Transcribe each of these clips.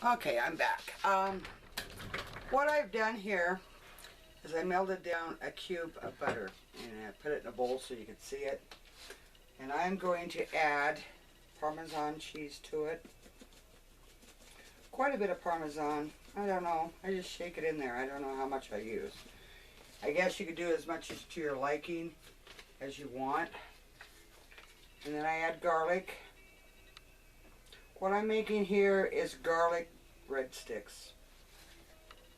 Okay, I'm back. What I've done here is I melted down a cube of butter and I put it in a bowl so you can see it. And I'm going to add Parmesan cheese to it. Quite a bit of Parmesan. I don't know. I just shake it in there. I don't know how much I use. I guess you could do as much as to your liking as you want. And then I add garlic. What I'm making here is garlic breadsticks.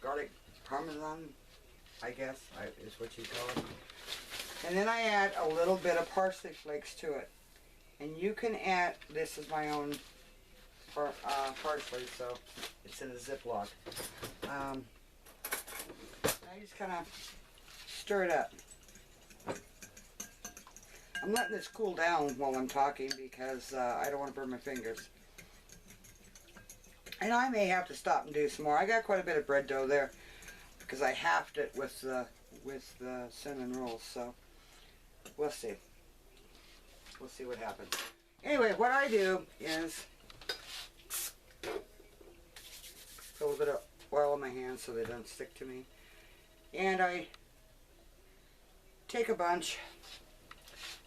Garlic Parmesan, I guess, is what you call it. And then I add a little bit of parsley flakes to it. And you can add, this is my own parsley, so it's in a Ziploc. I just kind of stir it up. I'm letting this cool down while I'm talking because I don't want to burn my fingers. And I may have to stop and do some more. I got quite a bit of bread dough there because I halved it with the cinnamon rolls. So we'll see. We'll see what happens. Anyway, what I do is put a little bit of oil on my hands so they don't stick to me. And I take a bunch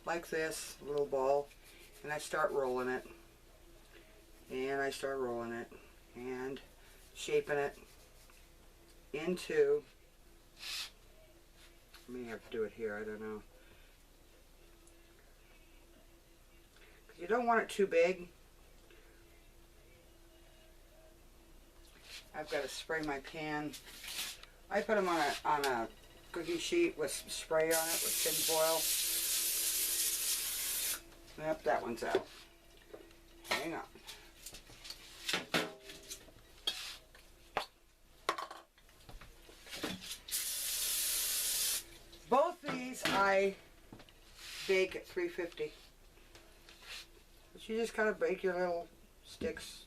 like this, a little ball, and I start rolling it. And I start rolling it and shaping it into, I may have to do it here, I don't know. Because you don't want it too big. I've got to spray my pan. I put them on a cookie sheet with some spray on it with tin foil. Yep, that one's out. Hang on. Both these I bake at 350. But you just kind of bake your little sticks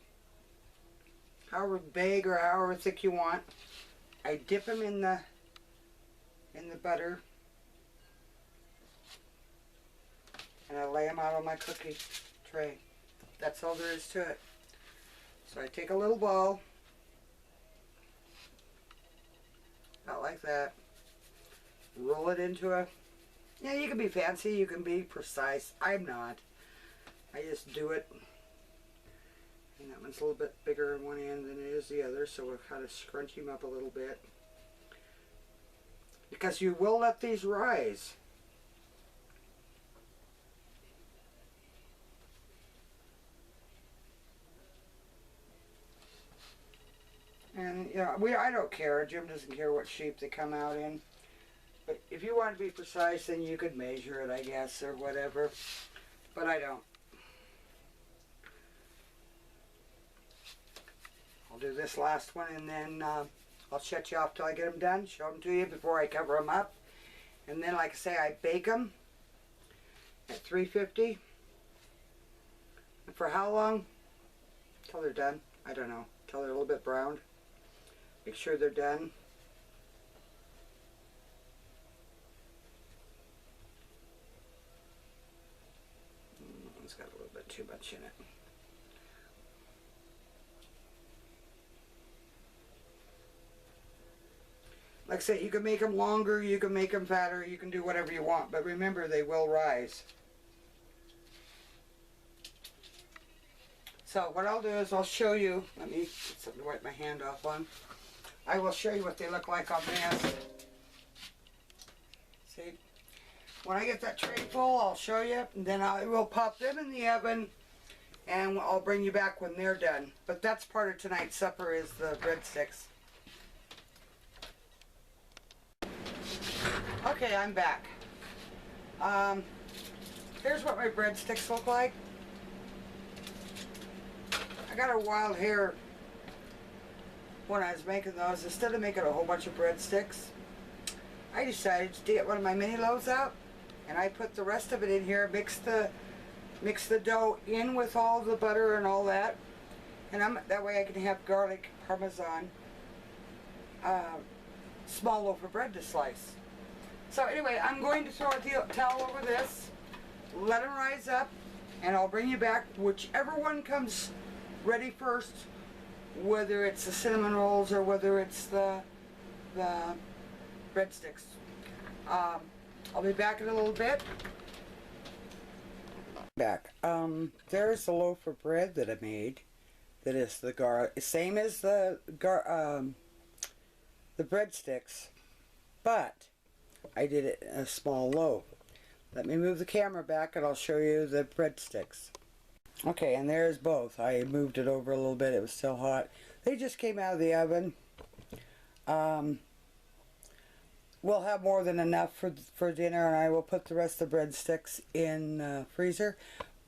however big or however thick you want. I dip them in the butter and I lay them out on my cookie tray. That's all there is to it. So I take a little ball, about like that, roll it into a, yeah, you can be fancy, you can be precise. I'm not. I just do it. And that one's a little bit bigger on one end than it is the other, so we'll kind of scrunch him up a little bit. Because you will let these rise. And, you know, I don't care. Jim doesn't care what shape they come out in. But if you want to be precise, then you could measure it, I guess, or whatever. But I don't. I'll do this last one, and then I'll shut you off till I get them done, show them to you before I cover them up. And then, like I say, I bake them at 350. And for how long? Till they're done. I don't know. Till they're a little bit browned. Make sure they're done. It's got a little bit too much in it. Like I say, you can make them longer, you can make them fatter, you can do whatever you want, but remember, they will rise. So what I'll do is I'll show you, let me get something to wipe my hand off on. I will show you what they look like on this. See? When I get that tray full, I'll show you, and then I will pop them in the oven, and I'll bring you back when they're done. But that's part of tonight's supper, is the breadsticks. Okay, I'm back. Here's what my breadsticks look like. I got a wild hair when I was making those. Instead of making a whole bunch of breadsticks, I decided to get one of my mini loaves out, and I put the rest of it in here, mix the dough in with all the butter and all that, and that way I can have garlic Parmesan small loaf of bread to slice. So anyway, I'm going to throw a towel over this, let them rise up, and I'll bring you back. Whichever one comes ready first whether it's the cinnamon rolls or whether it's the breadsticks. I'll be back in a little bit. Back. There's the loaf of bread that I made. That is the same as the breadsticks, but I did it in a small loaf. Let me move the camera back and I'll show you the breadsticks. Okay, and there's both. I moved it over a little bit. It was still hot. They just came out of the oven. We'll have more than enough for dinner, and I will put the rest of the breadsticks in the freezer.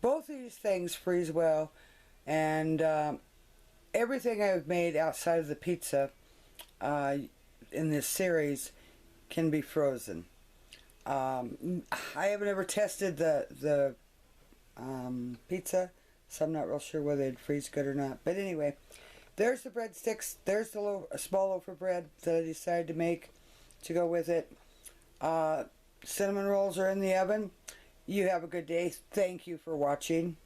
Both these things freeze well, and everything I've made outside of the pizza in this series can be frozen. I haven't ever tested the pizza, so I'm not real sure whether it'd freeze good or not. But anyway, there's the breadsticks. There's the small loaf of bread that I decided to make to go with it. Cinnamon rolls are in the oven. You have a good day. Thank you for watching.